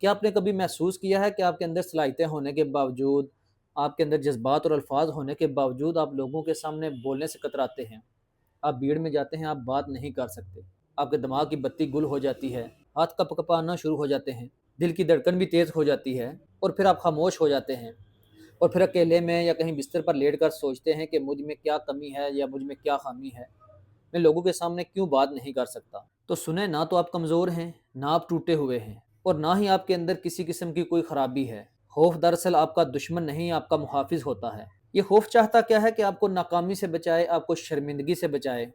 کیا آپ نے کبھی محسوس کیا ہے کہ آپ کے اندر صلاحیتیں ہونے کے باوجود، آپ کے اندر جذبات اور الفاظ ہونے کے باوجود آپ لوگوں کے سامنے بولنے سے کتراتے ہیں؟ آپ بھیڑ میں جاتے ہیں، آپ بات نہیں کر سکتے، آپ کے دماغ کی بتی گل ہو جاتی ہے، ہاتھ کپ کپانا شروع ہو جاتے ہیں، دل کی دھڑکن بھی تیز ہو جاتی ہے، اور پھر آپ خاموش ہو جاتے ہیں، اور پھر اکیلے میں یا کہیں بستر پر لیٹ کر سوچتے ہیں کہ مجھ میں کیا کمی ہے یا مجھ میں کیا خامی ہے، میں لوگوں کے سامنے کیوں بات نہیں کر سکتا؟ تو سنیں، نہ تو آپ کمزور ہیں، نہ آپ ٹوٹے ہوئے ہیں، اور نہ ہی آپ کے اندر کسی قسم کی کوئی خرابی ہے۔ خوف دراصل آپ کا دشمن نہیں، آپ کا محافظ ہوتا ہے۔ یہ خوف چاہتا کیا ہے کہ آپ کو ناکامی سے بچائے، آپ کو شرمندگی سے بچائے،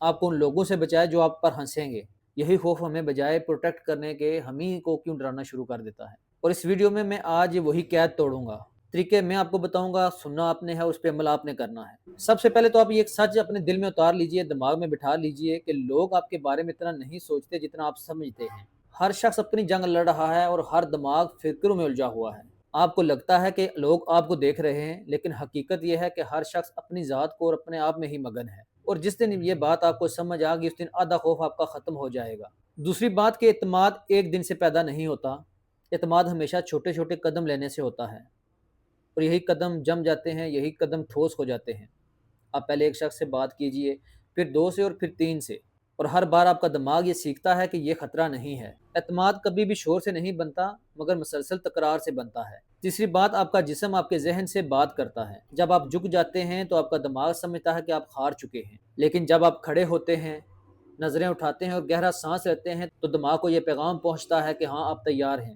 آپ کو ان لوگوں سے بچائے جو آپ پر ہنسیں گے۔ یہی خوف ہمیں بجائے پروٹیکٹ کرنے کے ہم ہی کو کیوں ڈرانا شروع کر دیتا ہے۔ اور اس ویڈیو میں آج وہی قید توڑوں گا۔ طریقے میں آپ کو بتاؤں گا، سننا آپ نے ہے، اس پہ عمل آپ نے کرنا ہے۔ سب سے پہلے تو آپ یہ ایک سچ اپنے دل میں اتار لیجئے، دماغ میں بٹھا لیجئے کہ لوگ آپ کے بارے میں اتنا نہیں سوچتے جتنا آپ سمجھتے ہیں۔ ہر شخص اپنی جنگ لڑ رہا ہے اور ہر دماغ فکروں میں الجھا ہوا ہے۔ آپ کو لگتا ہے کہ لوگ آپ کو دیکھ رہے ہیں، لیکن حقیقت یہ ہے کہ ہر شخص اپنی ذات کو اور اپنے آپ میں ہی مگن ہے۔ اور جس دن یہ بات آپ کو سمجھ آ گئی، اس دن آدھا خوف آپ کا ختم ہو جائے گا۔ دوسری بات کہ اعتماد ایک دن سے پیدا نہیں ہوتا، اعتماد ہمیشہ چھوٹے چھوٹے قدم لینے سے ہوتا ہے، اور یہی قدم جم جاتے ہیں، یہی قدم ٹھوس ہو جاتے ہیں۔ آپ پہلے ایک شخص سے بات کیجئے، پھر دو سے، اور پھر تین سے، اور ہر بار آپ کا دماغ یہ سیکھتا ہے کہ یہ خطرہ نہیں ہے۔ اعتماد کبھی بھی شور سے نہیں بنتا، مگر مسلسل تکرار سے بنتا ہے۔ تیسری بات، آپ کا جسم آپ کے ذہن سے بات کرتا ہے۔ جب آپ جھک جاتے ہیں تو آپ کا دماغ سمجھتا ہے کہ آپ ہار چکے ہیں، لیکن جب آپ کھڑے ہوتے ہیں، نظریں اٹھاتے ہیں اور گہرا سانس لیتے ہیں، تو دماغ کو یہ پیغام پہنچتا ہے کہ ہاں، آپ تیار ہیں،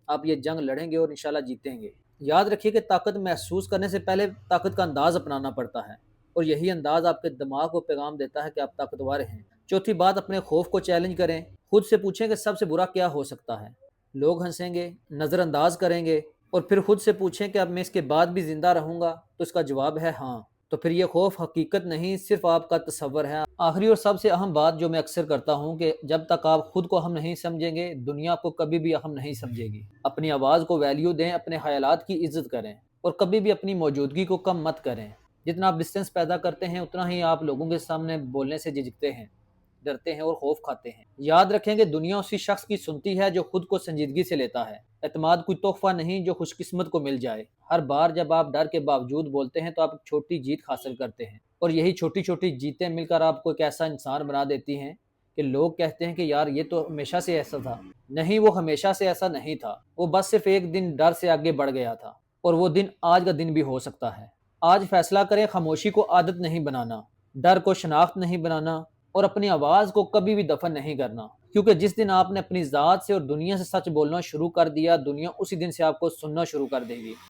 آپ یہ جنگ لڑیں گے اور انشاءاللہ جیتیں گے۔ یاد رکھیے کہ طاقت محسوس کرنے سے پہلے طاقت کا انداز اپنانا پڑتا ہے، اور یہی انداز آپ کے دماغ کو پیغام دیتا ہے کہ آپ طاقتور ہیں۔ چوتھی بات، اپنے خوف کو چیلنج کریں۔ خود سے پوچھیں کہ سب سے برا کیا ہو سکتا ہے؟ لوگ ہنسیں گے، نظر انداز کریں گے، اور پھر خود سے پوچھیں کہ اب میں اس کے بعد بھی زندہ رہوں گا؟ تو اس کا جواب ہے ہاں۔ تو پھر یہ خوف حقیقت نہیں، صرف آپ کا تصور ہے۔ آخری اور سب سے اہم بات جو میں اکثر کرتا ہوں کہ جب تک آپ خود کو اہم نہیں سمجھیں گے، دنیا آپ کو کبھی بھی اہم نہیں سمجھے گی۔ اپنی آواز کو ویلیو دیں، اپنے خیالات کی عزت کریں، اور کبھی بھی اپنی موجودگی کو کم مت کریں۔ جتنا آپ ڈسٹینس پیدا کرتے ہیں، اتنا ہی آپ لوگوں کے سامنے بولنے سے جھجکتے ہیں، ڈرتے ہیں اور خوف کھاتے ہیں۔ یاد رکھیں کہ دنیا اسی شخص کی سنتی ہے جو خود کو سنجیدگی سے لیتا ہے۔ اعتماد کوئی تحفہ نہیں جو خوش قسمت کو مل جائے۔ ہر بار جب آپ ڈر کے باوجود بولتے ہیں تو آپ ایک چھوٹی جیت حاصل کرتے ہیں، اور یہی چھوٹی چھوٹی جیتیں مل کر آپ کو ایک ایسا انسان بنا دیتی ہیں کہ لوگ کہتے ہیں کہ یار یہ تو ہمیشہ سے ایسا تھا۔ نہیں، وہ ہمیشہ سے ایسا نہیں تھا، وہ بس صرف ایک دن ڈر سے آگے بڑھ گیا تھا، اور وہ دن آج کا دن بھی ہو سکتا ہے۔ آج فیصلہ کریں، خاموشی کو عادت نہیں بنانا، ڈر کو شناخت نہیں بنانا، اور اپنی آواز کو کبھی بھی دفن نہیں کرنا، کیونکہ جس دن آپ نے اپنی ذات سے اور دنیا سے سچ بولنا شروع کر دیا، دنیا اسی دن سے آپ کو سننا شروع کر دے گی۔